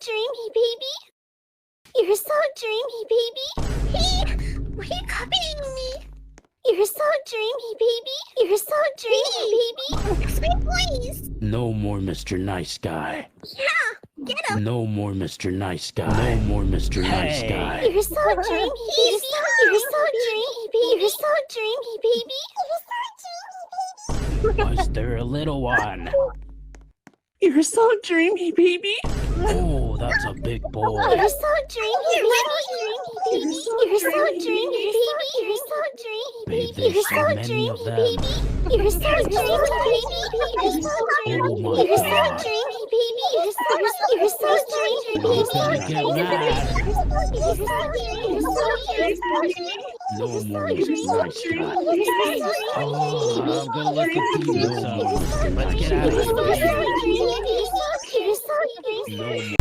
dreamy, baby. You're so dreamy, baby. Hey, why are you copying me? You're so dreamy, baby. You're so dreamy, baby. That's my voice. No more Mr. Nice Guy. Yeah, get him. No more Mr. Nice Guy. No more Mr. Nice Guy. You're so dreamy, baby. You're so dreamy, baby. You're so dreamy, baby. You're so dreamy, baby. Was there a little one? You're so dreamy, baby. Oh, that's a big boy. You're so dreamy, baby. You're so dreamy, baby. You're so dreamy, Babe, baby. You're there's so so many dreamy, of them. baby. You're so dreamy, baby. You're so dreamy. Oh my You're so God. dreamy, baby. You're so dreamy, baby. Don't get mad. No more Mr. Nice Guy. Oh, I'm gonna look at you. Let's get out of here. You're so dreamy. No more.